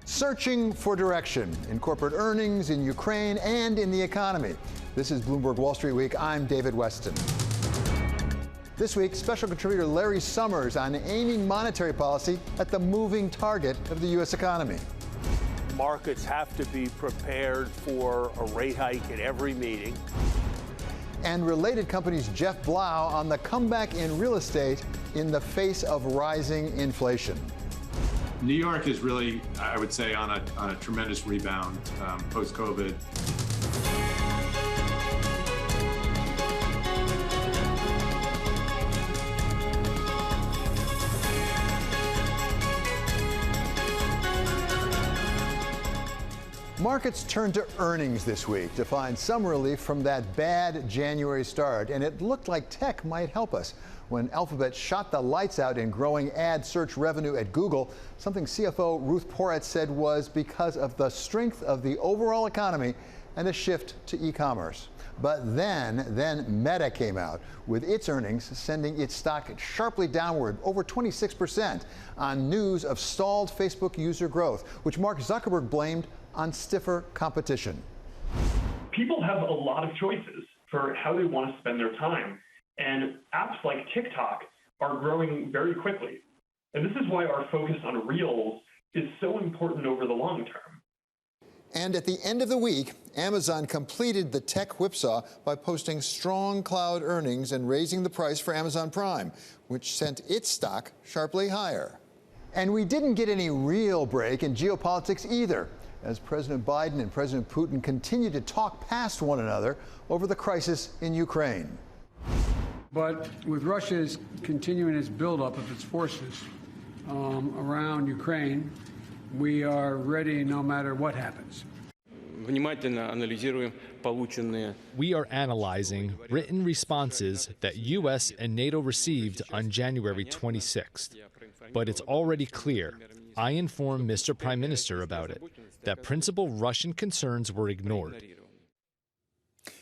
Searching for direction in corporate earnings, in Ukraine, and in the economy. This is Bloomberg Wall Street Week. I'm David Weston. This week, special contributor Larry Summers on aiming monetary policy at the moving target of the U.S. economy. Markets have to be prepared for a rate hike at every meeting. And related companies' Jeff Blau on the comeback in real estate in the face of rising inflation. New York is really, I would say, on a tremendous rebound post-COVID. Markets turned to earnings this week to find some relief from that bad January start, and it looked like tech might help us when Alphabet shot the lights out in growing ad search revenue at Google, something CFO Ruth Porat said was because of the strength of the overall economy and a shift to e-commerce. But then Meta came out with its earnings, sending its stock sharply downward, over 26%, on news of stalled Facebook user growth, which Mark Zuckerberg blamed on stiffer competition. People have a lot of choices for how they want to spend their time, and apps like TikTok are growing very quickly. And this is why our focus on Reels is so important over the long term. And at the end of the week, Amazon completed the tech whipsaw by posting strong cloud earnings and raising the price for Amazon Prime, which sent its stock sharply higher. And we didn't get any real break in geopolitics either, as President Biden and President Putin continue to talk past one another over the crisis in Ukraine. But with Russia's continuing its buildup of its forces around Ukraine, we are ready no matter what happens. We are analyzing written responses that U.S. and NATO received on January 26th. But it's already clear, I informed Mr. Prime Minister about it, that principal Russian concerns were ignored.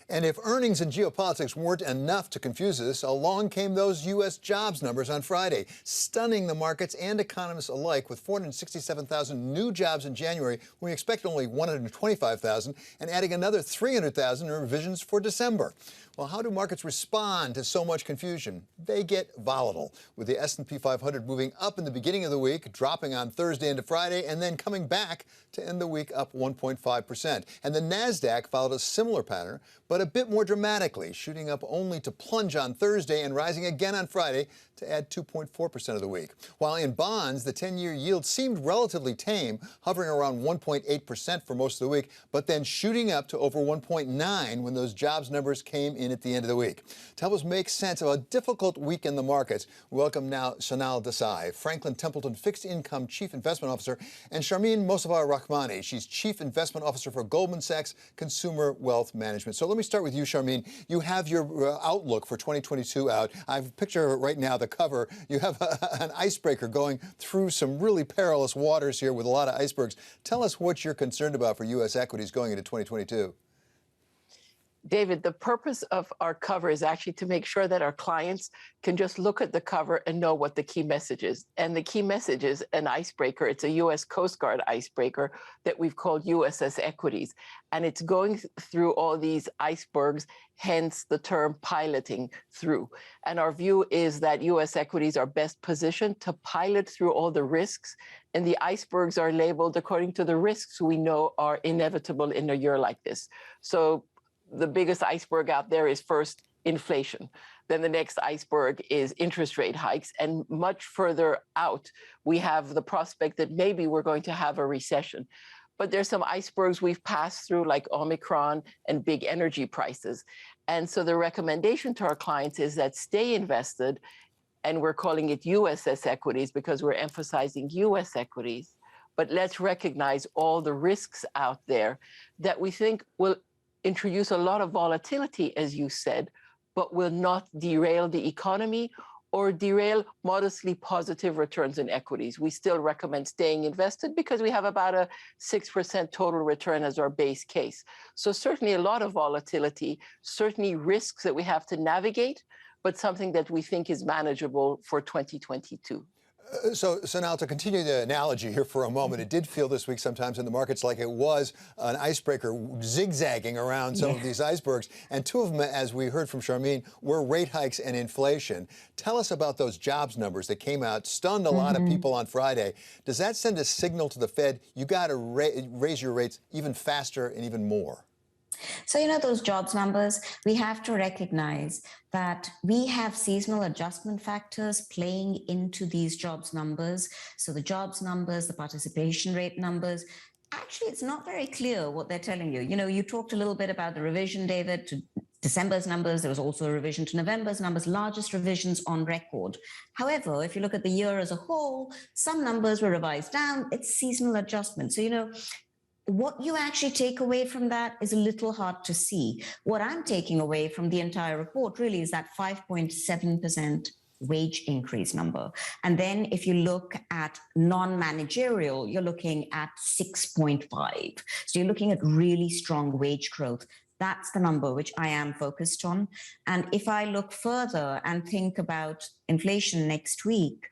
And if earnings and geopolitics weren't enough to confuse us, along came those U.S. jobs numbers on Friday, stunning the markets and economists alike with 467,000 new jobs in January. We expect only 125,000 and adding another 300,000 in revisions for December. Well, how do markets respond to so much confusion? They get volatile, with the S&P 500 moving up in the beginning of the week, dropping on Thursday into Friday, and then coming back to end the week up 1.5%. And the NASDAQ followed a similar pattern, but a bit more dramatically, shooting up only to plunge on Thursday and rising again on Friday to add 2.4% of the week. While in bonds, the 10-year yield seemed relatively tame, hovering around 1.8% for most of the week, but then shooting up to over 1.9 when those jobs numbers came in at the end of the week. To help us make sense of a difficult week in the markets, we welcome now Sonal Desai, Franklin Templeton Fixed Income Chief Investment Officer, and Sharmin Mossavar-Rahmani. She's Chief Investment Officer for Goldman Sachs Consumer Wealth Management. So let me start with you, Sharmin. You have your outlook for 2022 out. I picture right now the cover. You have an icebreaker going through some really perilous waters here with a lot of icebergs. Tell us what you're concerned about for U.S. equities going into 2022. David, the purpose of our cover is actually to make sure that our clients can just look at the cover and know what the key message is. And the key message is an icebreaker. It's a U.S. Coast Guard icebreaker that we've called USS Equities. And it's going through all these icebergs, hence the term piloting through. And our view is that U.S. equities are best positioned to pilot through all the risks. And the icebergs are labeled according to the risks we know are inevitable in a year like this. So the biggest iceberg out there is first inflation. Then the next iceberg is interest rate hikes. And much further out, we have the prospect that maybe we're going to have a recession. But there's some icebergs we've passed through, like Omicron and big energy prices. And so the recommendation to our clients is that stay invested, and we're calling it USS equities because we're emphasizing US equities. But let's recognize all the risks out there that we think will introduce a lot of volatility, as you said, but will not derail the economy or derail modestly positive returns in equities. We still recommend staying invested because we have about a 6% total return as our base case. So certainly a lot of volatility, certainly risks that we have to navigate, but something that we think is manageable for 2022. So now to continue the analogy here for a moment, it did feel this week sometimes in the markets like it was an icebreaker zigzagging around some of these icebergs. And two of them, as we heard from Sharmin, were rate hikes and inflation. Tell us about those jobs numbers that came out, stunned a lot of people on Friday. Does that send a signal to the Fed, you got to raise your rates even faster and even more? So, those jobs numbers, we have to recognize that we have seasonal adjustment factors playing into these jobs numbers. So the jobs numbers, the participation rate numbers, actually, it's not very clear what they're telling you. You talked a little bit about the revision, David, to December's numbers. There was also a revision to November's numbers, largest revisions on record. However, if you look at the year as a whole, some numbers were revised down. It's seasonal adjustment. So, what you actually take away from that is a little hard to see. What I'm taking away from the entire report really is that 5.7% wage increase number. And then if you look at non-managerial, you're looking at 6.5. So you're looking at really strong wage growth. That's the number which I am focused on. And if I look further and think about inflation next week,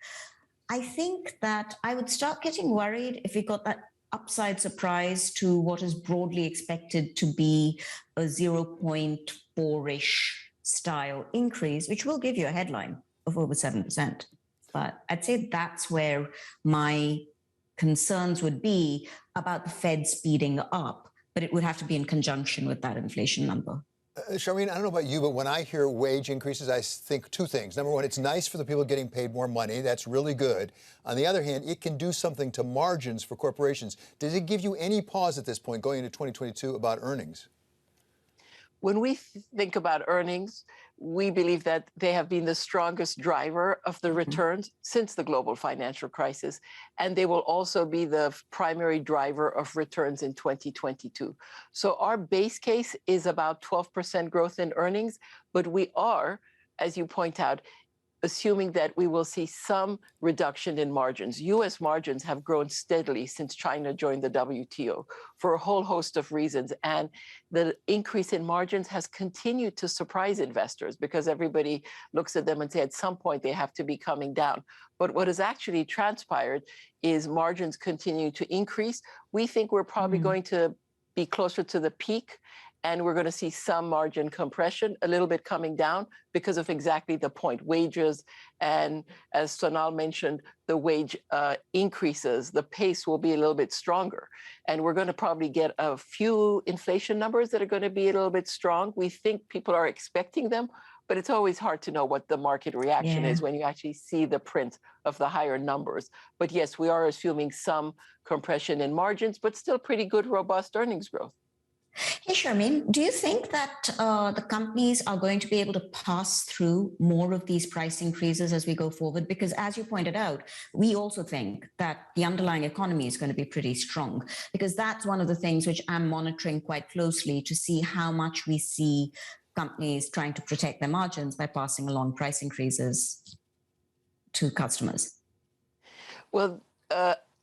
I think that I would start getting worried if we got that upside surprise to what is broadly expected to be a 0.4-ish style increase, which will give you a headline of over 7%. But I'd say that's where my concerns would be about the Fed speeding up, but it would have to be in conjunction with that inflation number. Sharmin, I don't know about you, but when I hear wage increases, I think two things. Number one, it's nice for the people getting paid more money. That's really good. On the other hand, it can do something to margins for corporations. Does it give you any pause at this point going into 2022 about earnings? When we think about earnings, we believe that they have been the strongest driver of the returns since the global financial crisis, and they will also be the primary driver of returns in 2022. So our base case is about 12% growth in earnings, but we are, as you point out, assuming that we will see some reduction in margins. U.S. margins have grown steadily since China joined the WTO for a whole host of reasons. And the increase in margins has continued to surprise investors because everybody looks at them and say at some point they have to be coming down. But what has actually transpired is margins continue to increase. We think we're probably going to be closer to the peak, and we're going to see some margin compression, a little bit coming down because of exactly the point, wages. And as Sonal mentioned, the wage increases, the pace will be a little bit stronger. And we're going to probably get a few inflation numbers that are going to be a little bit strong. We think people are expecting them, but it's always hard to know what the market reaction is when you actually see the print of the higher numbers. But yes, we are assuming some compression in margins, but still pretty good, robust earnings growth. Hey, Sharmin, do you think that the companies are going to be able to pass through more of these price increases as we go forward? Because as you pointed out, we also think that the underlying economy is going to be pretty strong, because that's one of the things which I'm monitoring quite closely to see how much we see companies trying to protect their margins by passing along price increases to customers. Well,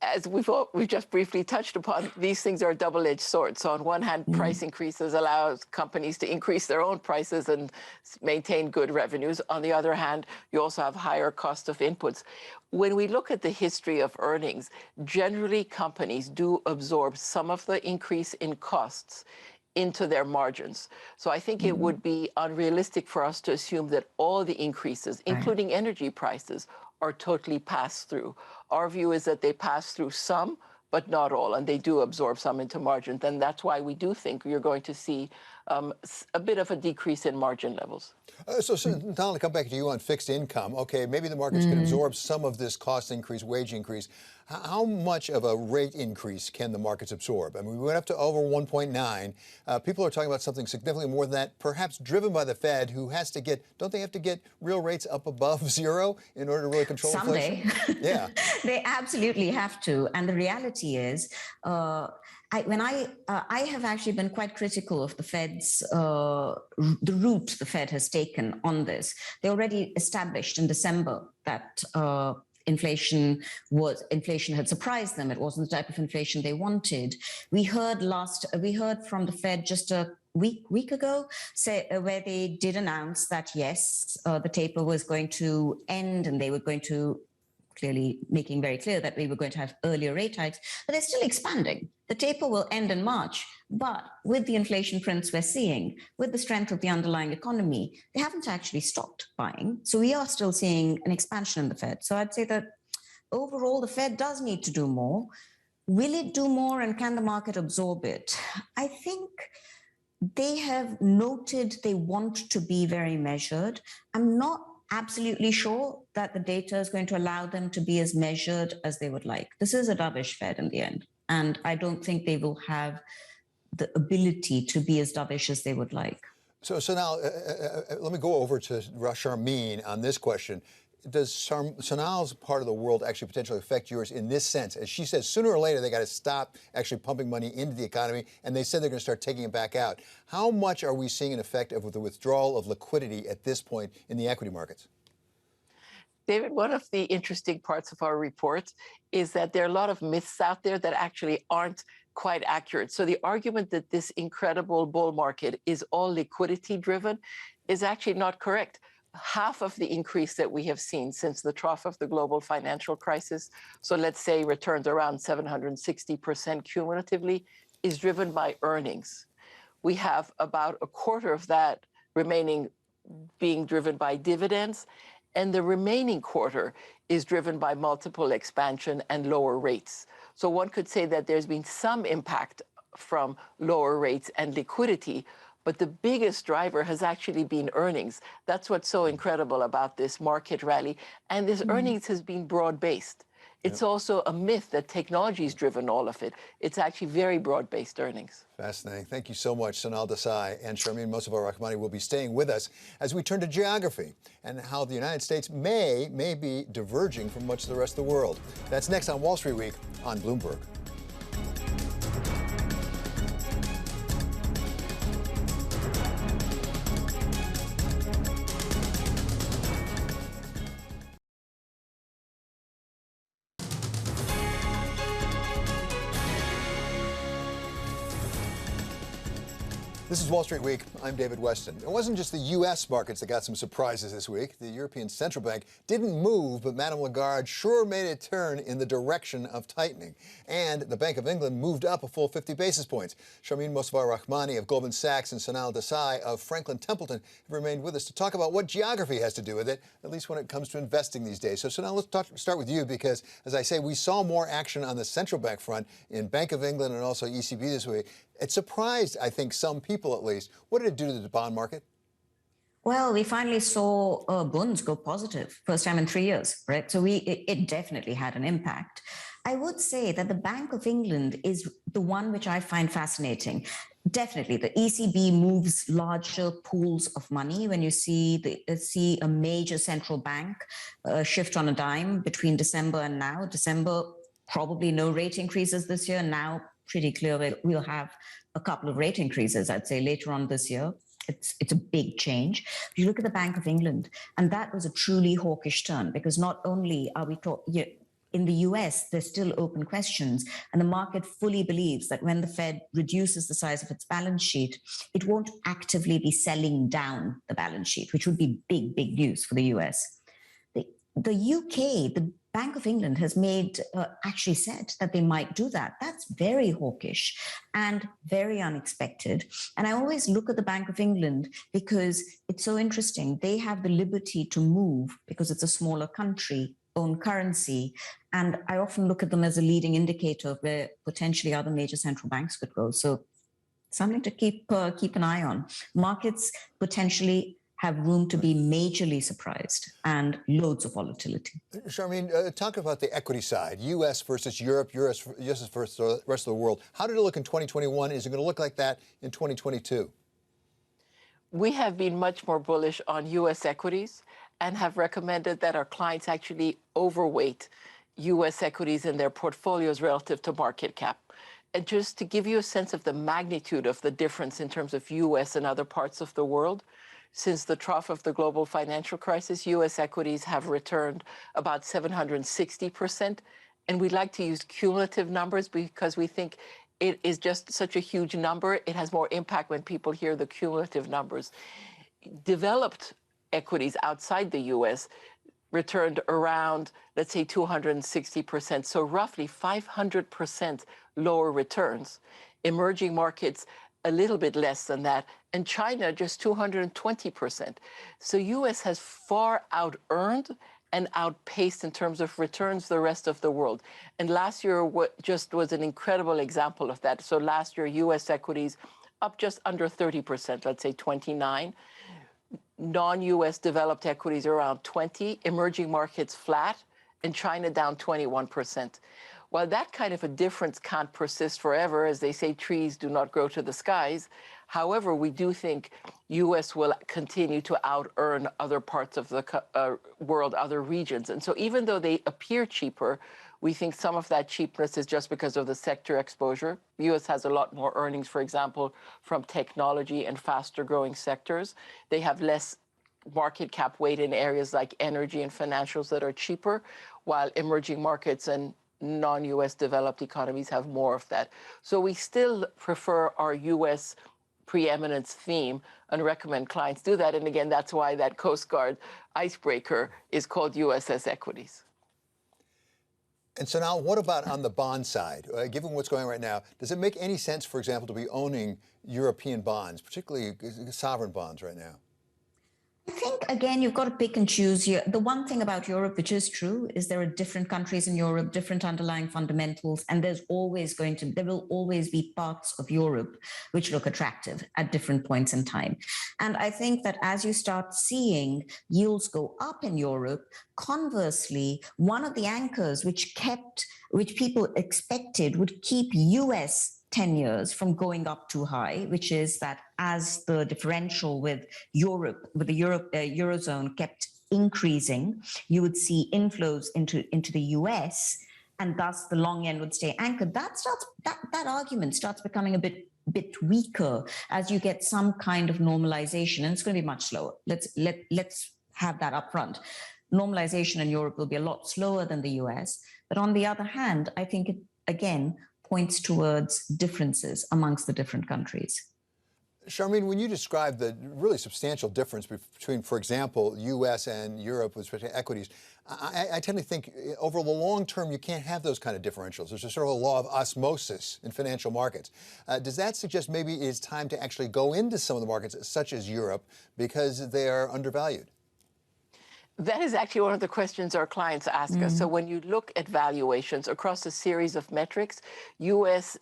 as we've just briefly touched upon, these things are a double-edged sword. So on one hand, price increases allows companies to increase their own prices and maintain good revenues. On the other hand, you also have higher cost of inputs. When we look at the history of earnings, generally companies do absorb some of the increase in costs into their margins. So I think it would be unrealistic for us to assume that all the increases, including energy prices, are totally passed through. Our view is that they pass through some, but not all, and they do absorb some into margins. And that's why we do think you're going to see a bit of a decrease in margin levels. So Donald, to come back to you on fixed income. Okay, maybe the markets can absorb some of this cost increase, wage increase. How much of a rate increase can the markets absorb? I mean, we went up to over 1.9. People are talking about something significantly more than that, perhaps driven by the Fed, who has to get, don't they have to get real rates up above zero in order to really control inflation? Yeah. They absolutely have to. And the reality is, I have actually been quite critical of the Fed's, the route the Fed has taken on this. They already established in December that inflation had surprised them. It wasn't the type of inflation they wanted. We heard from the Fed just a week ago, where they did announce that yes, the taper was going to end and they were going to clearly making very clear that we were going to have earlier rate hikes, but they're still expanding. The taper will end in March, but with the inflation prints we're seeing, with the strength of the underlying economy, they haven't actually stopped buying. So we are still seeing an expansion in the Fed. So I'd say that overall, the Fed does need to do more. Will it do more, and can the market absorb it? I think they have noted they want to be very measured. I'm not absolutely sure that the data is going to allow them to be as measured as they would like. This is a dovish Fed in the end, and I don't think they will have the ability to be as dovish as they would like. So now, let me go over to Sharmin on this question. Does Sonal's part of the world actually potentially affect yours in this sense? As she says, sooner or later, they got to stop actually pumping money into the economy, and they said they're going to start taking it back out. How much are we seeing an effect of the withdrawal of liquidity at this point in the equity markets? David, one of the interesting parts of our report is that there are a lot of myths out there that actually aren't quite accurate. So the argument that this incredible bull market is all liquidity driven is actually not correct. Half of the increase that we have seen since the trough of the global financial crisis, so let's say returns around 760% cumulatively, is driven by earnings. We have about a quarter of that remaining being driven by dividends, and the remaining quarter is driven by multiple expansion and lower rates. So one could say that there's been some impact from lower rates and liquidity, but the biggest driver has actually been earnings. That's what's so incredible about this market rally. And this earnings has been broad-based. It's also a myth that technology has driven all of it. It's actually very broad-based earnings. Fascinating. Thank you so much, Sonal Desai and Sharmin Mossavar-Rahmani will be staying with us as we turn to geography and how the United States may be diverging from much of the rest of the world. That's next on Wall Street Week on Bloomberg. This is Wall Street Week. I'm David Weston. It wasn't just the U.S. markets that got some surprises this week. The European Central Bank didn't move, but Madame Lagarde sure made a turn in the direction of tightening. And the Bank of England moved up a full 50 basis points. Sharmin Mossavar-Rahmani of Goldman Sachs and Sonal Desai of Franklin Templeton have remained with us to talk about what geography has to do with it, at least when it comes to investing these days. So Sonal, let's start with you because, as I say, we saw more action on the central bank front in Bank of England and also ECB this week. It surprised, I think, some people at least. What did it do to the bond market? Well, we finally saw bonds go positive, first time in 3 years, right? So it definitely had an impact. I would say that the Bank of England is the one which I find fascinating. Definitely, the ECB moves larger pools of money when you see a major central bank shift on a dime between December and now. December, probably no rate increases this year. Now, pretty clear we'll have a couple of rate increases, I'd say, later on this year. It's a big change. You look at the Bank of England, and that was a truly hawkish turn because not only are we talking, in the US, there's still open questions, and the market fully believes that when the Fed reduces the size of its balance sheet, it won't actively be selling down the balance sheet, which would be big, big news for the US. The UK, the Bank of England has actually said that they might do that. That's very hawkish and very unexpected. And I always look at the Bank of England because it's so interesting. They have the liberty to move because it's a smaller country, own currency. And I often look at them as a leading indicator of where potentially other major central banks could go. So something to keep an eye on. Markets potentially have room to be majorly surprised and loads of volatility. Sharmin, talk about the equity side, U.S. versus Europe, U.S. versus the rest of the world. How did it look in 2021? Is it going to look like that in 2022? We have been much more bullish on U.S. equities and have recommended that our clients actually overweight U.S. equities in their portfolios relative to market cap. And just to give you a sense of the magnitude of the difference in terms of U.S. and other parts of the world, since the trough of the global financial crisis, U.S. equities have returned about 760%. And we like to use cumulative numbers because we think it is just such a huge number. It has more impact when people hear the cumulative numbers. Developed equities outside the U.S. returned around, let's say, 260%. So roughly 500% lower returns. Emerging markets, a little bit less than that. And China, just 220%. So US has far out-earned and outpaced in terms of returns the rest of the world. And last year just was an incredible example of that. So last year, US equities up just under 30%, let's say 29. Non-US developed equities around 20, emerging markets flat, and China down 21%. While that kind of a difference can't persist forever, as they say, trees do not grow to the skies. However, we do think US will continue to out-earn other parts of the world, other regions. And so even though they appear cheaper, we think some of that cheapness is just because of the sector exposure. The US has a lot more earnings, for example, from technology and faster growing sectors. They have less market cap weight in areas like energy and financials that are cheaper, while emerging markets and non-US developed economies have more of that. So we still prefer our US preeminence theme and recommend clients do that. And again, that's why that Coast Guard icebreaker is called USS Equities. And so now what about on the bond side? Given what's going on right now, does it make any sense, for example, to be owning European bonds, particularly sovereign bonds right now? I think, again, you've got to pick and choose here. The one thing about Europe, which is true, is there are different countries in Europe, different underlying fundamentals, and there will always be parts of Europe which look attractive at different points in time. And I think that as you start seeing yields go up in Europe, conversely, one of the anchors which people expected would keep US 10 years from going up too high, which is that as the differential with Europe, with the Eurozone kept increasing, you would see inflows into the US, and thus the long end would stay anchored. That argument starts becoming a bit weaker as you get some kind of normalization, and it's going to be much slower. Let's have that up front. Normalization in Europe will be a lot slower than the US, but on the other hand, I think it, again, points towards differences amongst the different countries. Sharmin, when you describe the really substantial difference between, for example, US and Europe with respect to equities, I tend to think over the long term, you can't have those kind of differentials. There's a sort of a law of osmosis in financial markets. Does that suggest maybe it's time to actually go into some of the markets, such as Europe, because they are undervalued? That is actually one of the questions our clients ask us. So when you look at valuations across a series of metrics, US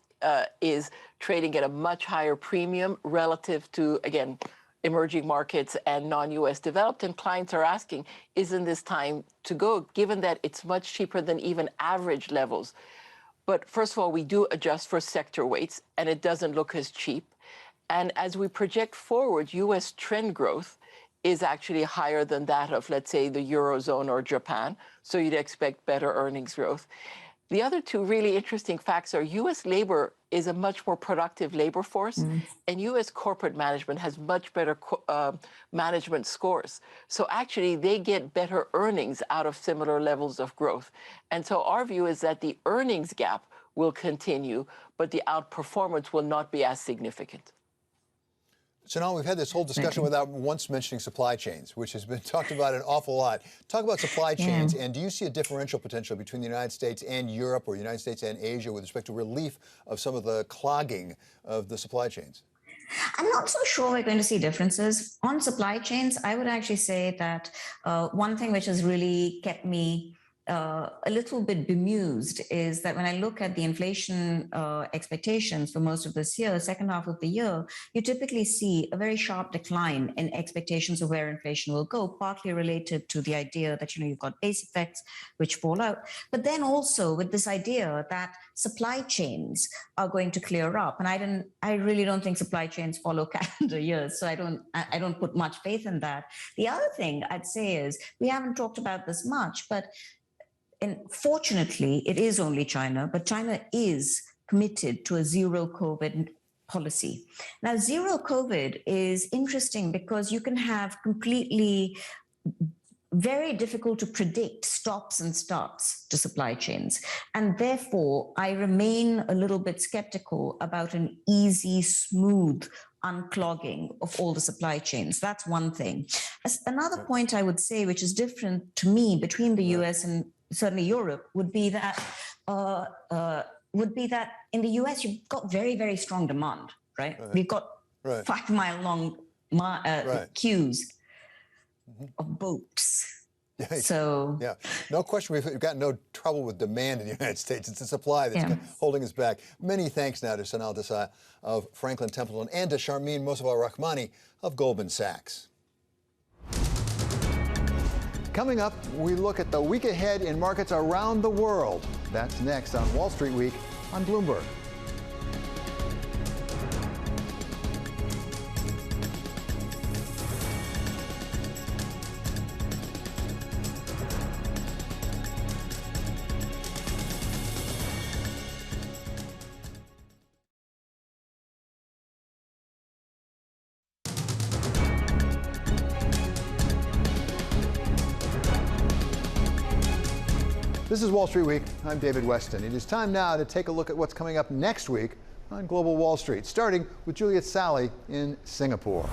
is trading at a much higher premium relative to, again, emerging markets and non-US developed. And clients are asking, isn't this time to go, given that it's much cheaper than even average levels? But first of all, we do adjust for sector weights, and it doesn't look as cheap. And as we project forward, US trend growth is actually higher than that of, let's say, the Eurozone or Japan. So you'd expect better earnings growth. The other two really interesting facts are US labor is a much more productive labor force, and US corporate management has much better management scores. So actually, they get better earnings out of similar levels of growth. And so our view is that the earnings gap will continue, but the outperformance will not be as significant. So now we've had this whole discussion without once mentioning supply chains, which has been talked about an awful lot. Talk about supply chains, and do you see a differential potential between the United States and Europe, or the United States and Asia, with respect to relief of some of the clogging of the supply chains? I'm not so sure we're going to see differences. On supply chains, I would actually say that one thing which has really kept me a little bit bemused is that when I look at the inflation expectations for most of this year, second half of the year, you typically see a very sharp decline in expectations of where inflation will go, partly related to the idea that, you've got base effects which fall out, but then also with this idea that supply chains are going to clear up. And I really don't think supply chains follow calendar years, so I don't put much faith in that. The other thing I'd say is, we haven't talked about this much, but fortunately, it is only China, but China is committed to a zero COVID policy. Now, zero COVID is interesting because you can have completely very difficult to predict stops and starts to supply chains. And therefore, I remain a little bit skeptical about an easy, smooth unclogging of all the supply chains. That's one thing. Another point I would say, which is different to me between the US and certainly Europe, would be that in the US, you've got very, very strong demand, right? We've got 5-mile long queues of boats. So no question, we've got no trouble with demand in the United States. It's the supply that's holding us back. Many thanks now to Sonal Desai of Franklin Templeton and to Sharmin Mossavar-Rahmani of Goldman Sachs. Coming up, we look at the week ahead in markets around the world. That's next on Wall Street Week on Bloomberg. This is Wall Street Week. I'm David Weston. It is time now to take a look at what's coming up next week on Global Wall Street, starting with Juliet Sally in Singapore.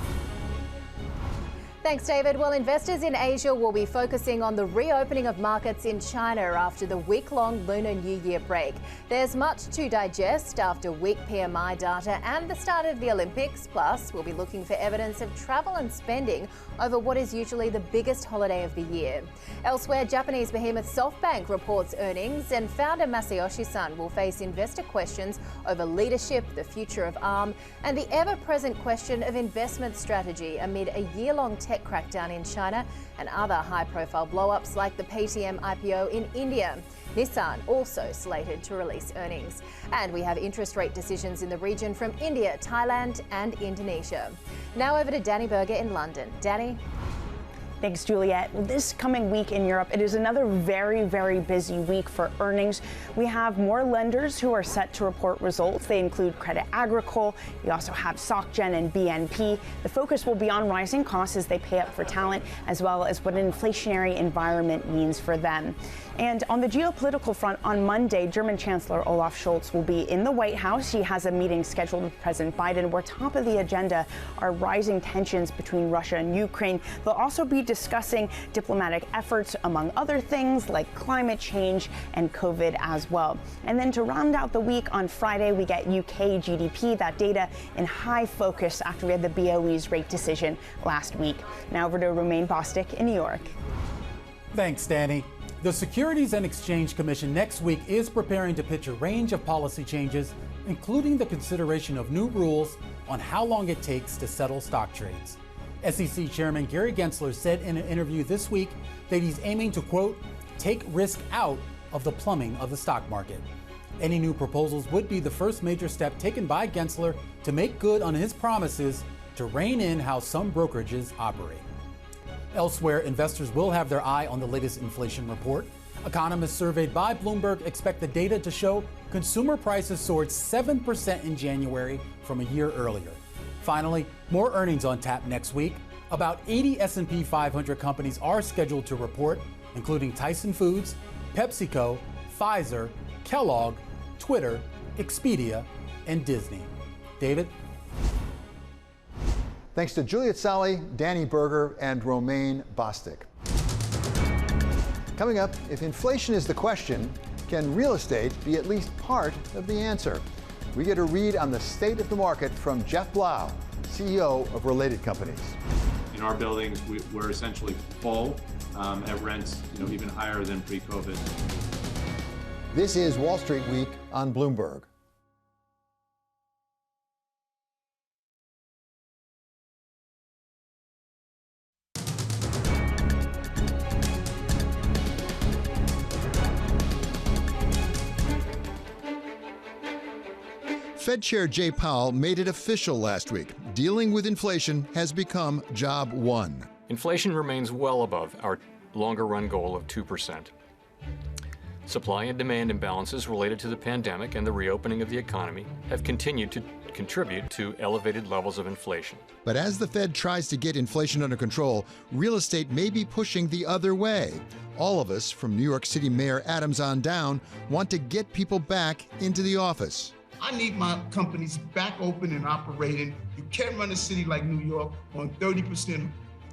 Thanks, David. Well, investors in Asia will be focusing on the reopening of markets in China after the week-long Lunar New Year break. There's much to digest after weak PMI data and the start of the Olympics. Plus, we'll be looking for evidence of travel and spending over what is usually the biggest holiday of the year. Elsewhere, Japanese behemoth SoftBank reports earnings, and founder Masayoshi Son will face investor questions over leadership, the future of ARM, and the ever-present question of investment strategy amid a year-long tech crackdown in China and other high-profile blow-ups like the Paytm IPO in India. Nissan also slated to release earnings. And we have interest rate decisions in the region from India, Thailand and Indonesia. Now over to Danny Berger in London. Danny? Thanks, Juliet. This coming week in Europe, it is another very, very busy week for earnings. We have more lenders who are set to report results. They include Crédit Agricole. We also have SocGen and BNP. The focus will be on rising costs as they pay up for talent, as well as what an inflationary environment means for them. And on the geopolitical front, on Monday, German Chancellor Olaf Scholz will be in the White House. He has a meeting scheduled with President Biden, where top of the agenda are rising tensions between Russia and Ukraine. They'll also be discussing diplomatic efforts, among other things like climate change and COVID as well. And then to round out the week, on Friday, we get UK GDP, that data in high focus after we had the BOE's rate decision last week. Now over to Romain Bostic in New York. Thanks, Danny. The Securities and Exchange Commission next week is preparing to pitch a range of policy changes, including the consideration of new rules on how long it takes to settle stock trades. SEC Chairman Gary Gensler said in an interview this week that he's aiming to, quote, take risk out of the plumbing of the stock market. Any new proposals would be the first major step taken by Gensler to make good on his promises to rein in how some brokerages operate. Elsewhere, investors will have their eye on the latest inflation report. Economists surveyed by Bloomberg expect the data to show consumer prices soared 7% in January from a year earlier. Finally, more earnings on tap next week. About 80 S&P 500 companies are scheduled to report, including Tyson Foods, PepsiCo, Pfizer, Kellogg, Twitter, Expedia, and Disney. David? Thanks to Juliet Sally, Danny Berger, and Romain Bostic. Coming up, if inflation is the question, can real estate be at least part of the answer? We get a read on the state of the market from Jeff Blau, CEO of Related Companies. In our buildings, we're essentially full at rents, even higher than pre-COVID. This is Wall Street Week on Bloomberg. Fed Chair Jay Powell made it official last week. Dealing with inflation has become job one. Inflation remains well above our longer run goal of 2%. Supply and demand imbalances related to the pandemic and the reopening of the economy have continued to contribute to elevated levels of inflation. But as the Fed tries to get inflation under control, real estate may be pushing the other way. All of us, from New York City Mayor Adams on down, want to get people back into the office. I need my companies back open and operating. You can't run a city like New York on 30%.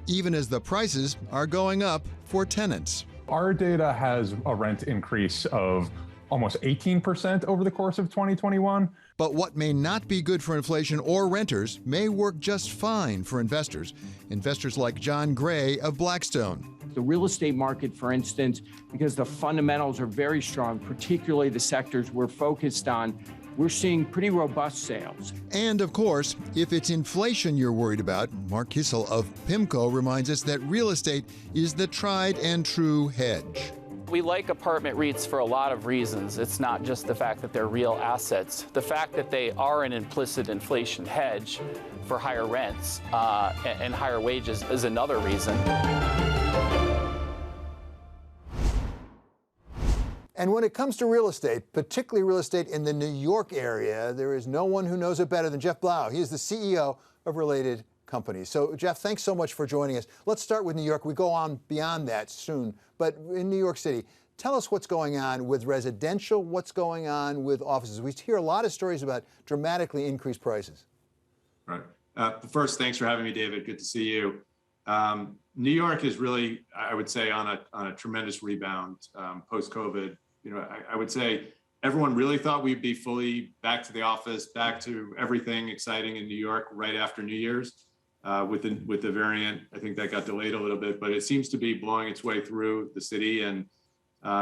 Even as the prices are going up for tenants. Our data has a rent increase of almost 18% over the course of 2021. But what may not be good for inflation or renters may work just fine for investors. Investors like John Gray of Blackstone. The real estate market, for instance, because the fundamentals are very strong, particularly the sectors we're focused on, we're seeing pretty robust sales. And of course, if it's inflation you're worried about, Mark Kissel of PIMCO reminds us that real estate is the tried and true hedge. We like apartment REITs for a lot of reasons. It's not just the fact that they're real assets. The fact that they are an implicit inflation hedge for higher rents and higher wages is another reason. And when it comes to real estate, particularly real estate in the New York area, there is no one who knows it better than Jeff Blau. He is the CEO of Related Companies. So, Jeff, thanks so much for joining us. Let's start with New York. We go on beyond that soon. But in New York City, tell us what's going on with residential, what's going on with offices. We hear a lot of stories about dramatically increased prices. Right. First, thanks for having me, David. Good to see you. New York is really, I would say, on a tremendous rebound post-COVID. You know, I would say everyone really thought we'd be fully back to the office, back to everything exciting in New York right after New Year's. With the variant, I think that got delayed a little bit, but it seems to be blowing its way through the city. And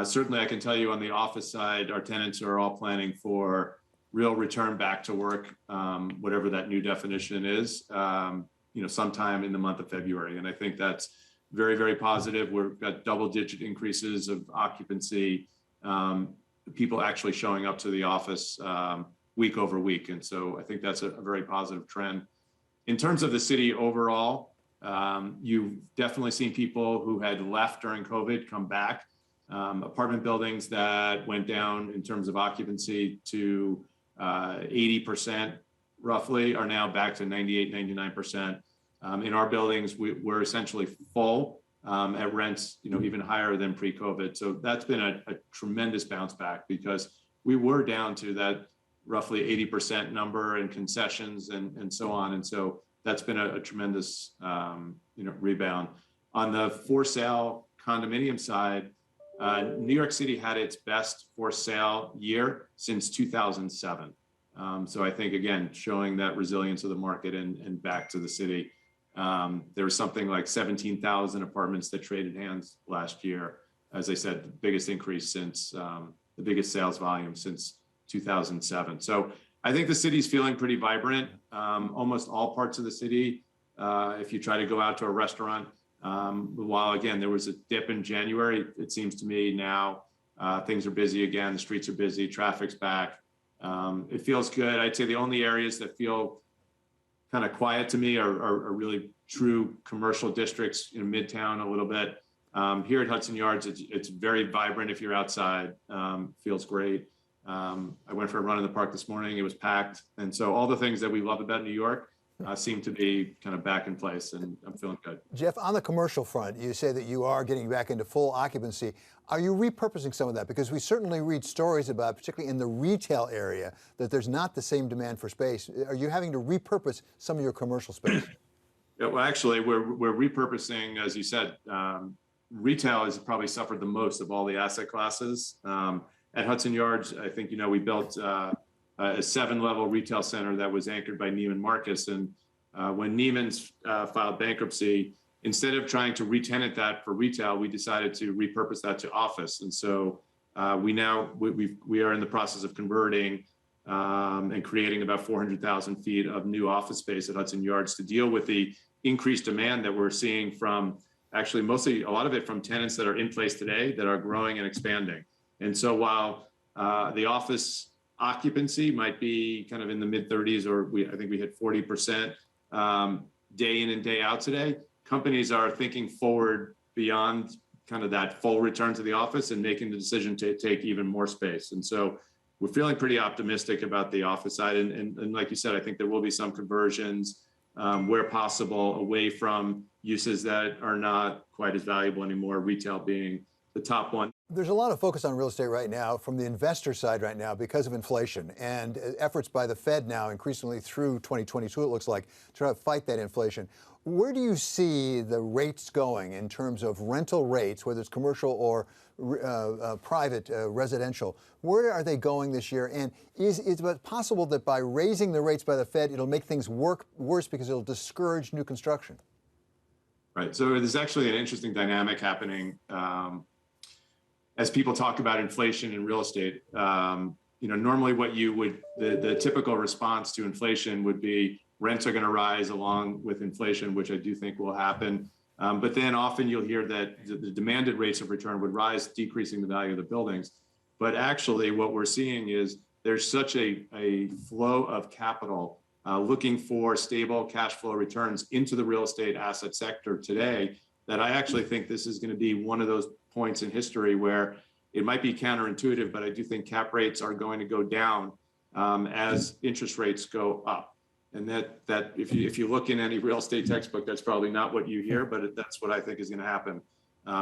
certainly I can tell you on the office side, our tenants are all planning for real return back to work, whatever that new definition is, sometime in the month of February. And I think that's very, very positive. We've got double-digit increases of occupancy, people actually showing up to the office week over week. And so I think that's a very positive trend. In terms of the city overall, you've definitely seen people who had left during COVID come back. Apartment buildings that went down in terms of occupancy to 80% roughly are now back to 98, 99%. In our buildings, we're essentially full at rents, even higher than pre-COVID. So that's been a tremendous bounce back because we were down to that roughly 80% number and concessions and so on. And so that's been a tremendous, rebound. On the for sale condominium side, New York City had its best for sale year since 2007. So I think, again, showing that resilience of the market and back to the city. There was something like 17,000 apartments that traded hands last year. As I said, the biggest increase since the biggest sales volume since 2007. So I think the city's feeling pretty vibrant. Almost all parts of the city, if you try to go out to a restaurant, while again, there was a dip in January, it seems to me now things are busy again. The streets are busy, traffic's back. It feels good. I'd say the only areas that feel kind of quiet to me are really true commercial districts in Midtown a little bit. Here at Hudson Yards, it's very vibrant if you're outside, feels great. I went for a run in the park this morning, it was packed. And so all the things that we love about New York seem to be kind of back in place, and I'm feeling good. Jeff, on the commercial front, you say that you are getting back into full occupancy. Are you repurposing some of that? Because we certainly read stories about, particularly in the retail area, that there's not the same demand for space. Are you having to repurpose some of your commercial space? Yeah, well, actually, we're repurposing, as you said. Retail has probably suffered the most of all the asset classes. At Hudson Yards, I think, we built a 7-level retail center that was anchored by Neiman Marcus. And when Neiman's filed bankruptcy, instead of trying to re-tenant that for retail, we decided to repurpose that to office. And so we are in the process of converting and creating about 400,000 feet of new office space at Hudson Yards to deal with the increased demand that we're seeing from, actually mostly a lot of it from tenants that are in place today that are growing and expanding. And so while the office occupancy might be kind of in the mid-30s, or I think we hit 40% day in and day out today, companies are thinking forward beyond kind of that full return to the office and making the decision to take even more space. And so we're feeling pretty optimistic about the office side. And like you said, I think there will be some conversions where possible away from uses that are not quite as valuable anymore, retail being the top one. There's a lot of focus on real estate right now from the investor side right now because of inflation and efforts by the Fed now increasingly through 2022, it looks like, to try to fight that inflation. Where do you see the rates going in terms of rental rates, whether it's commercial or private residential? Where are they going this year? And is it possible that by raising the rates by the Fed, it'll make things worse because it'll discourage new construction? Right. So there's actually an interesting dynamic happening as people talk about inflation in real estate. Normally what you would, the typical response to inflation would be rents are going to rise along with inflation, which I do think will happen. But then often you'll hear that the demanded rates of return would rise, decreasing the value of the buildings. But actually what we're seeing is there's such a flow of capital looking for stable cash flow returns into the real estate asset sector today that I actually think this is going to be one of those points in history where it might be counterintuitive, but I do think cap rates are going to go down as interest rates go up. And that if you look in any real estate textbook, that's probably not what you hear, but that's what I think is going to happen,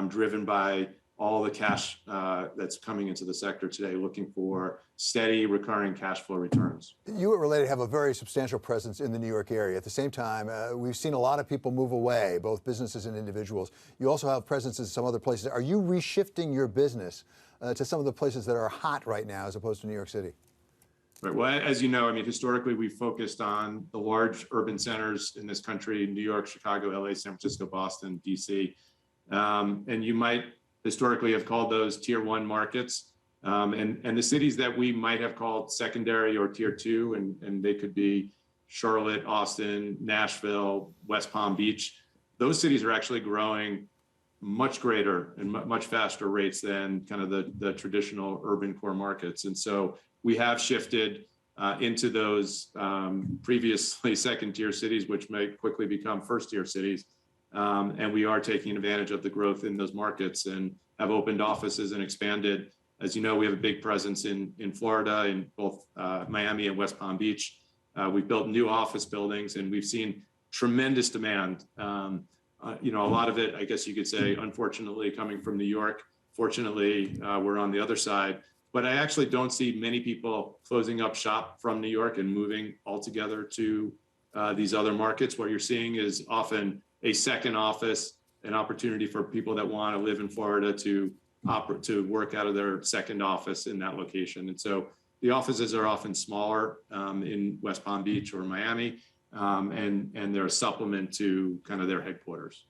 driven by all the cash that's coming into the sector today, looking for steady, recurring cash flow returns. You at Related have a very substantial presence in the New York area. At the same time, we've seen a lot of people move away, both businesses and individuals. You also have presence in some other places. Are you reshifting your business to some of the places that are hot right now as opposed to New York City? Right. Well, as you know, I mean, historically, we've focused on the large urban centers in this country: New York, Chicago, LA, San Francisco, Boston, DC. And you might historically have called those tier one markets. And the cities that we might have called secondary or tier two, and they could be Charlotte, Austin, Nashville, West Palm Beach. Those cities are actually growing much greater and much faster rates than kind of the traditional urban core markets. And so we have shifted into those previously second tier cities, which may quickly become first tier cities. And we are taking advantage of the growth in those markets and have opened offices and expanded. As you know, we have a big presence in Florida, in both Miami and West Palm Beach. We've built new office buildings and we've seen tremendous demand. A lot of it, I guess you could say, unfortunately, coming from New York. Fortunately, we're on the other side. But I actually don't see many people closing up shop from New York and moving altogether to these other markets. What you're seeing is often a second office, an opportunity for people that want to live in Florida to work out of their second office in that location. And so the offices are often smaller in West Palm Beach or Miami, and they're a supplement to kind of their headquarters.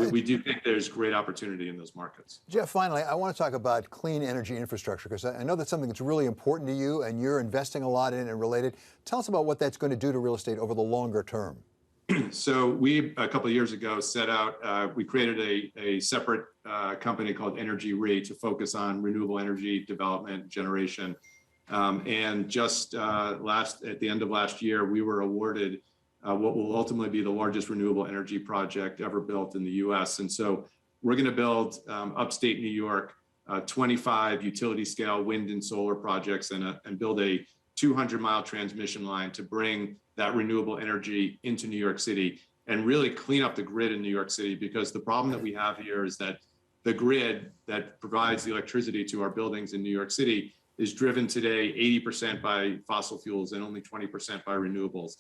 We do think there's great opportunity in those markets. Jeff, finally, I want to talk about clean energy infrastructure, because I know that's something that's really important to you and you're investing a lot in and Related. Tell us about what that's going to do to real estate over the longer term. So we, a couple of years ago, set out, we created a separate company called Energy RE to focus on renewable energy development generation. And just at the end of last year, we were awarded what will ultimately be the largest renewable energy project ever built in the US. And so we're going to build upstate New York, 25 utility scale wind and solar projects and build a 200-mile transmission line to bring that renewable energy into New York City and really clean up the grid in New York City, because the problem that we have here is that the grid that provides the electricity to our buildings in New York City is driven today 80% by fossil fuels and only 20% by renewables.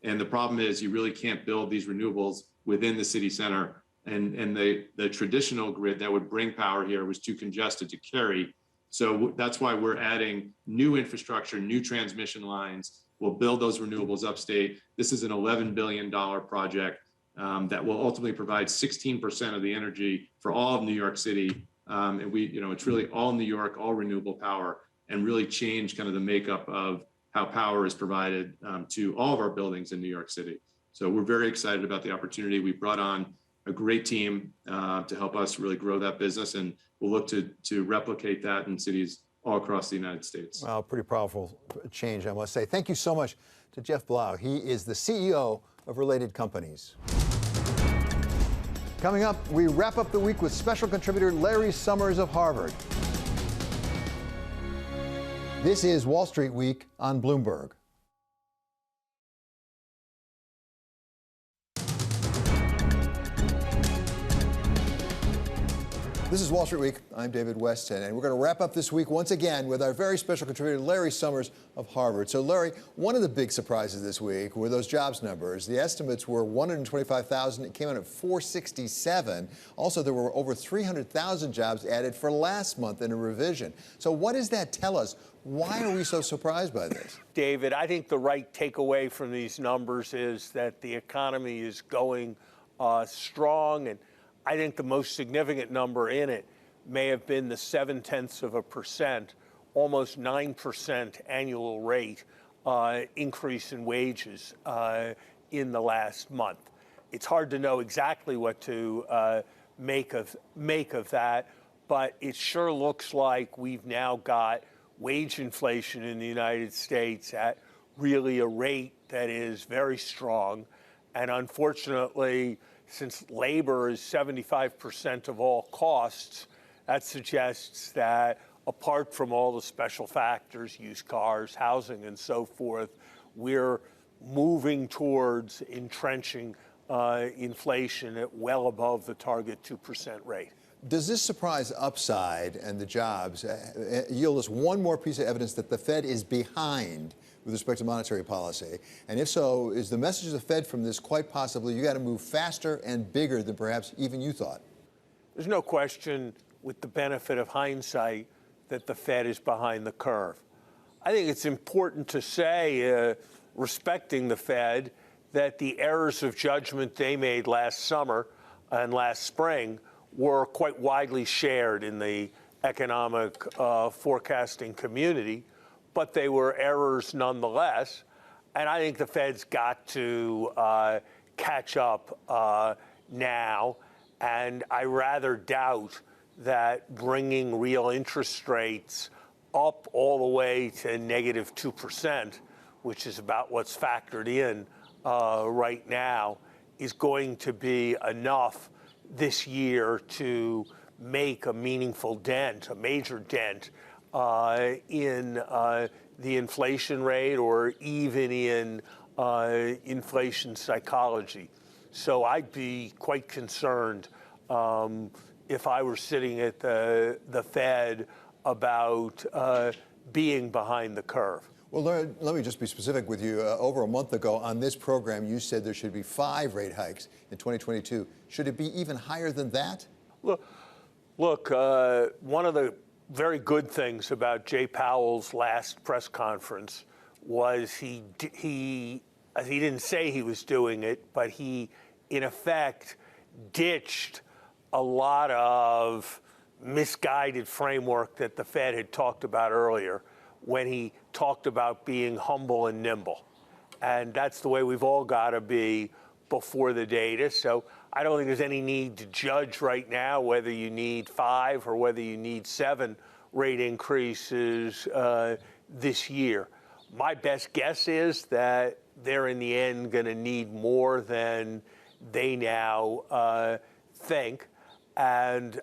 And the problem is you really can't build these renewables within the city center. And the traditional grid that would bring power here was too congested to carry. So that's why we're adding new infrastructure, new transmission lines. We'll build those renewables upstate. This is an $11 billion project that will ultimately provide 16% of the energy for all of New York City. And it's really all New York, all renewable power, and really change kind of the makeup of how power is provided to all of our buildings in New York City. So we're very excited about the opportunity. We brought on a great team to help us really grow that business, and we'll look to replicate that in cities all across the United States. Well, pretty powerful change, I must say. Thank you so much to Jeff Blau. He is the CEO of Related Companies. Coming up, we wrap up the week with special contributor Larry Summers of Harvard. This is Wall Street Week on Bloomberg. This is Wall Street Week. I'm David Weston, and we're going to wrap up this week once again with our very special contributor, Larry Summers of Harvard. So, Larry, one of the big surprises this week were those jobs numbers. The estimates were 125,000. It came out at 467. Also, there were over 300,000 jobs added for last month in a revision. So what does that tell us? Why are we so surprised by this? David, I think the right takeaway from these numbers is that the economy is going strong, and I think the most significant number in it may have been the 0.7%, almost 9% annual rate increase in wages in the last month. It's hard to know exactly what to make of that, but it sure looks like we've now got wage inflation in the United States at really a rate that is very strong, and unfortunately, since labor is 75% of all costs, that suggests that apart from all the special factors, used cars, housing, and so forth, we're moving towards entrenching inflation at well above the target 2% rate. Does this surprise upside and the jobs yield us one more piece of evidence that the Fed is behind with respect to monetary policy? And if so, is the message of the Fed from this quite possibly you got to move faster and bigger than perhaps even you thought? There's no question, with the benefit of hindsight, that the Fed is behind the curve. I think it's important to say, respecting the Fed, that the errors of judgment they made last summer and last spring were quite widely shared in the economic forecasting community, but they were errors nonetheless. And I think the Fed's got to catch up now. And I rather doubt that bringing real interest rates up all the way to negative 2%, which is about what's factored in right now, is going to be enough this year to make a meaningful dent, a major dent in the inflation rate or even in inflation psychology. So I'd be quite concerned if I were sitting at the Fed about being behind the curve. Well, let me just be specific with you. Over a month ago on this program, you said there should be 5 rate hikes in 2022. Should it be even higher than that? Look, one of the very good things about Jay Powell's last press conference was he didn't say he was doing it, but he, in effect, ditched a lot of misguided framework that the Fed had talked about earlier when he talked about being humble and nimble. And that's the way we've all got to be before the data. So I don't think there's any need to judge right now whether you need 5 or whether you need 7 rate increases this year. My best guess is that they're in the end going to need more than they now think, and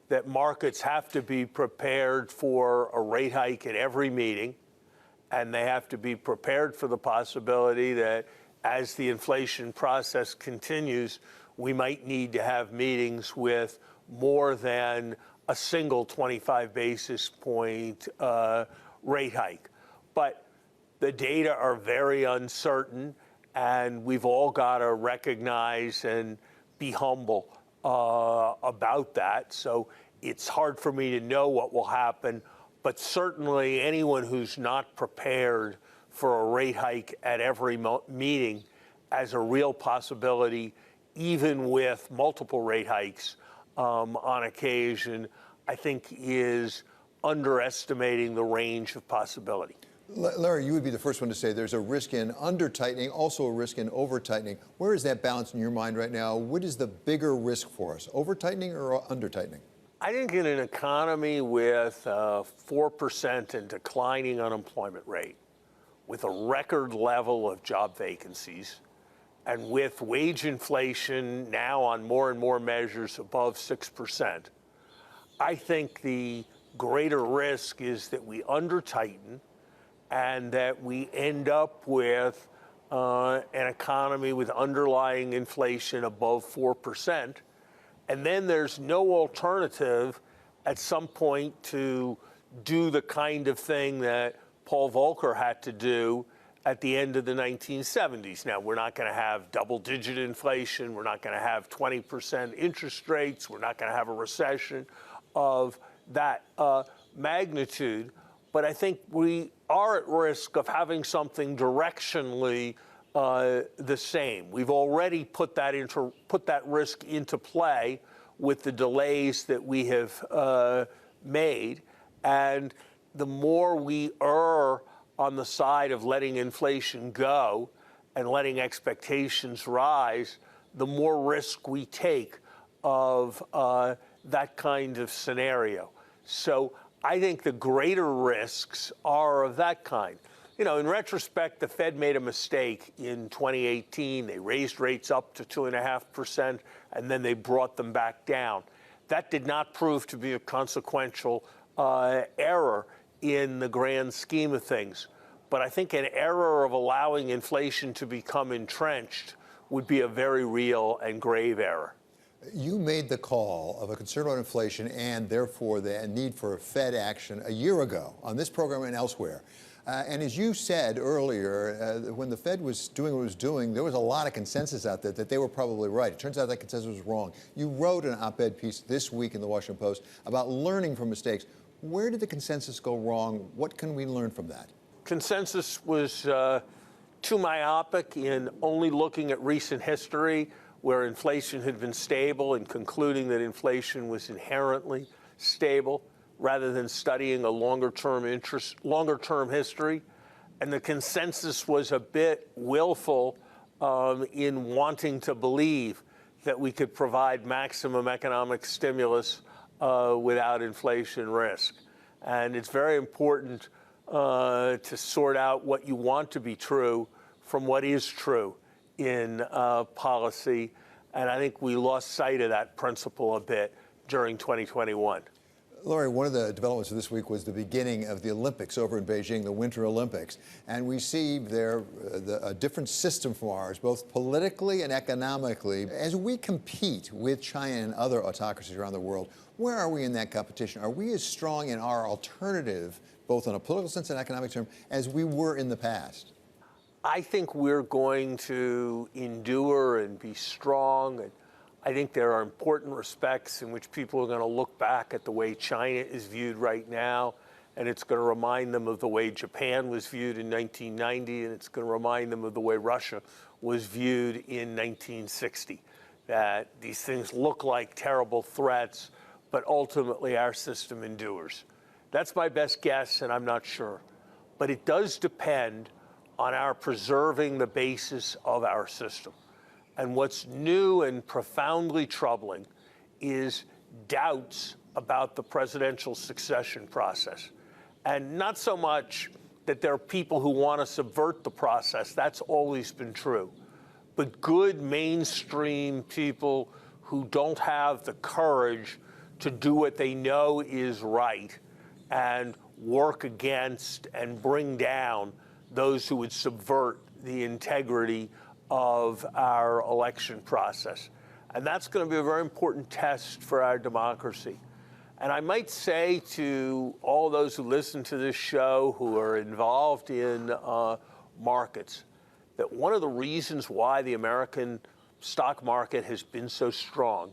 that markets have to be prepared for a rate hike at every meeting, and they have to be prepared for the possibility that as the inflation process continues, we might need to have meetings with more than a single 25 basis point rate hike. But the data are very uncertain, and we've all got to recognize and be humble about that. So it's hard for me to know what will happen, but certainly anyone who's not prepared for a rate hike at every meeting as a real possibility, even with multiple rate hikes on occasion, I think is underestimating the range of possibility. Larry, you would be the first one to say there's a risk in under-tightening, also a risk in over-tightening. Where is that balance in your mind right now? What is the bigger risk for us, over-tightening or under-tightening? I think in an economy with 4% and declining unemployment rate, with a record level of job vacancies, and with wage inflation now on more and more measures above 6%, I think the greater risk is that we under-tighten and that we end up with an economy with underlying inflation above 4%. And then there's no alternative at some point to do the kind of thing that Paul Volcker had to do at the end of the 1970s. Now, we're not going to have double-digit inflation. We're not going to have 20% interest rates. We're not going to have a recession of that magnitude. But I think we are at risk of having something directionally the same. We've already put that risk into play with the delays that we have made. And the more we err on the side of letting inflation go and letting expectations rise, the more risk we take of that kind of scenario. So I think the greater risks are of that kind. You know, in retrospect, the Fed made a mistake in 2018. They raised rates up to 2.5%, and then they brought them back down. That did not prove to be a consequential error in the grand scheme of things. But I think an error of allowing inflation to become entrenched would be a very real and grave error. You made the call of a concern about inflation and therefore the need for Fed action a year ago on this program and elsewhere. And as you said earlier, when the Fed was doing what it was doing, there was a lot of consensus out there that they were probably right. It turns out that consensus was wrong. You wrote an op-ed piece this week in the Washington Post about learning from mistakes. Where did the consensus go wrong? What can we learn from that? Consensus was too myopic in only looking at recent history, where inflation had been stable, and concluding that inflation was inherently stable, rather than studying a longer-term history. And the consensus was a bit willful in wanting to believe that we could provide maximum economic stimulus without inflation risk. And it's very important to sort out what you want to be true from what is true in policy. And I think we lost sight of that principle a bit during 2021. Laurie, one of the developments of this week was the beginning of the Olympics over in Beijing, the Winter Olympics. And we see there a different system from ours, both politically and economically. As we compete with China and other autocracies around the world, where are we in that competition? Are we as strong in our alternative, both in a political sense and economic term, as we were in the past? I think we're going to endure and be strong. And I think there are important respects in which people are going to look back at the way China is viewed right now, and it's going to remind them of the way Japan was viewed in 1990, and it's going to remind them of the way Russia was viewed in 1960, that these things look like terrible threats, but ultimately our system endures. That's my best guess, and I'm not sure. But it does depend on our preserving the basis of our system. And what's new and profoundly troubling is doubts about the presidential succession process. And not so much that there are people who want to subvert the process. That's always been true. But good mainstream people who don't have the courage to do what they know is right and work against and bring down those who would subvert the integrity of our election process. And that's going to be a very important test for our democracy. And I might say to all those who listen to this show who are involved in markets, that one of the reasons why the American stock market has been so strong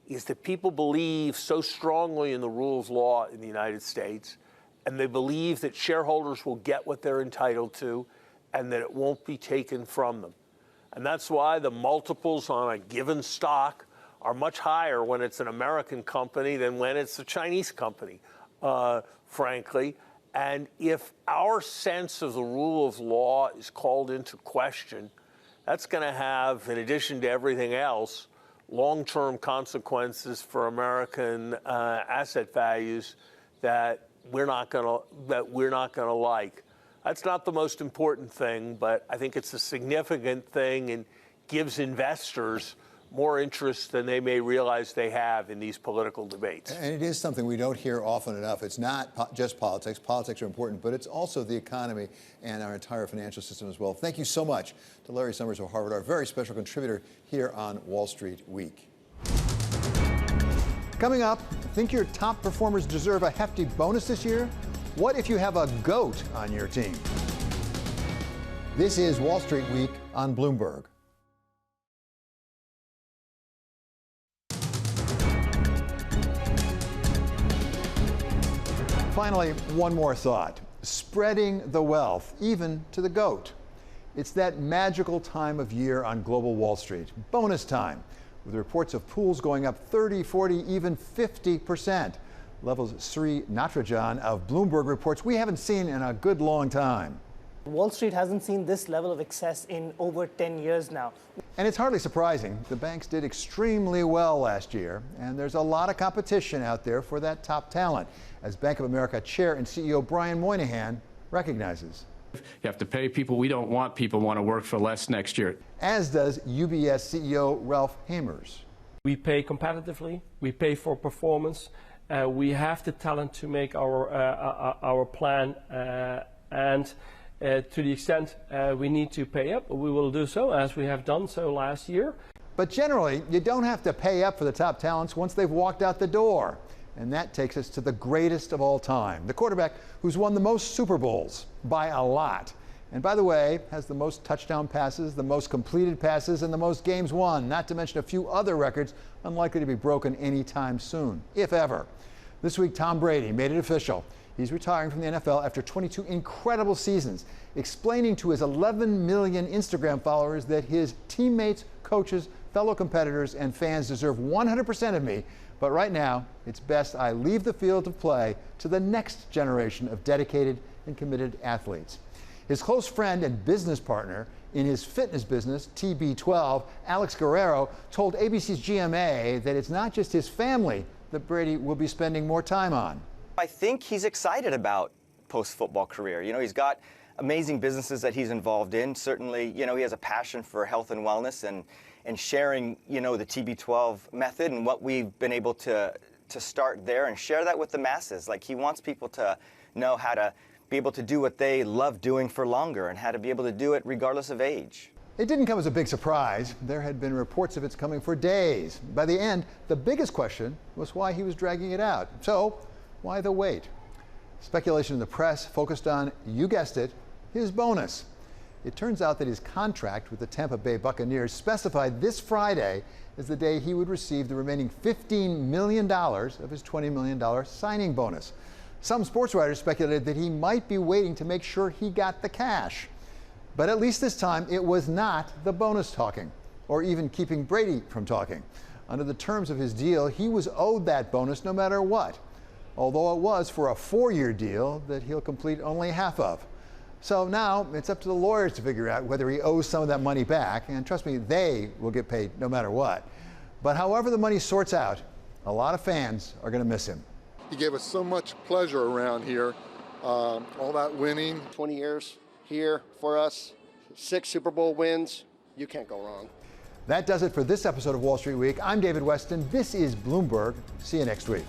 is that people believe so strongly in the rule of law in the United States, and they believe that shareholders will get what they're entitled to and that it won't be taken from them. And that's why the multiples on a given stock are much higher when it's an American company than when it's a Chinese company, frankly. And if our sense of the rule of law is called into question, that's going to have, in addition to everything else, long-term consequences for American asset values that we're not going to like. That's not the most important thing, but I think it's a significant thing in gives investors more interest than they may realize they have in these political debates. And it is something we don't hear often enough. It's not just politics. Politics are important, but it's also the economy and our entire financial system as well. Thank you so much to Larry Summers of Harvard, our very special contributor here on Wall Street Week. Coming up, think your top performers deserve a hefty bonus this year? What if you have a GOAT on your team? This is Wall Street Week on Bloomberg. Finally, one more thought. Spreading the wealth, even to the GOAT. It's that magical time of year on global Wall Street, bonus time, with reports of pools going up 30, 40, even 50%. Levels Sri Natarajan of Bloomberg reports we haven't seen in a good long time. Wall Street hasn't seen this level of excess in over 10 years now. And it's hardly surprising. The banks did extremely well last year, and there's a lot of competition out there for that top talent, as Bank of America Chair and CEO Brian Moynihan recognizes. You have to pay people. We don't want people want to work for less next year. As does UBS CEO Ralph Hamers. We pay competitively. We pay for performance. We have the talent to make our plan, and to the extent we need to pay up, we will do so, as we have done so last year. But generally, you don't have to pay up for the top talents once they've walked out the door. And that takes us to the greatest of all time, the quarterback who's won the most Super Bowls by a lot. And by the way, has the most touchdown passes, the most completed passes, and the most games won, not to mention a few other records unlikely to be broken anytime soon, if ever. This week, Tom Brady made it official. He's retiring from the NFL after 22 incredible seasons, explaining to his 11 million Instagram followers that his teammates, coaches, fellow competitors, and fans deserve 100% of me. But right now, it's best I leave the field of play to the next generation of dedicated and committed athletes. His close friend and business partner in his fitness business, TB12, Alex Guerrero, told ABC's GMA that it's not just his family that Brady will be spending more time on. I think he's excited about post-football career. You know, he's got amazing businesses that he's involved in. Certainly, you know, he has a passion for health and wellness and sharing, you know, the TB12 method and what we've been able to start there and share that with the masses. Like, he wants people to know how to be able to do what they love doing for longer and how to be able to do it regardless of age. It didn't come as a big surprise. There had been reports of its coming for days. By the end, the biggest question was why he was dragging it out. So, why the wait? Speculation in the press focused on, you guessed it, his bonus. It turns out that his contract with the Tampa Bay Buccaneers specified this Friday as the day he would receive the remaining $15 million of his $20 million signing bonus. Some sports writers speculated that he might be waiting to make sure he got the cash. But at least this time, it was not the bonus talking, or even keeping Brady from talking. Under the terms of his deal, he was owed that bonus no matter what, although it was for a 4-year deal that he'll complete only half of. So now it's up to the lawyers to figure out whether he owes some of that money back, and trust me, they will get paid no matter what. But however the money sorts out, a lot of fans are going to miss him. He gave us so much pleasure around here, all that winning. 20 years here for us, 6 Super Bowl wins, you can't go wrong. That does it for this episode of Wall Street Week. I'm David Weston. This is Bloomberg. See you next week.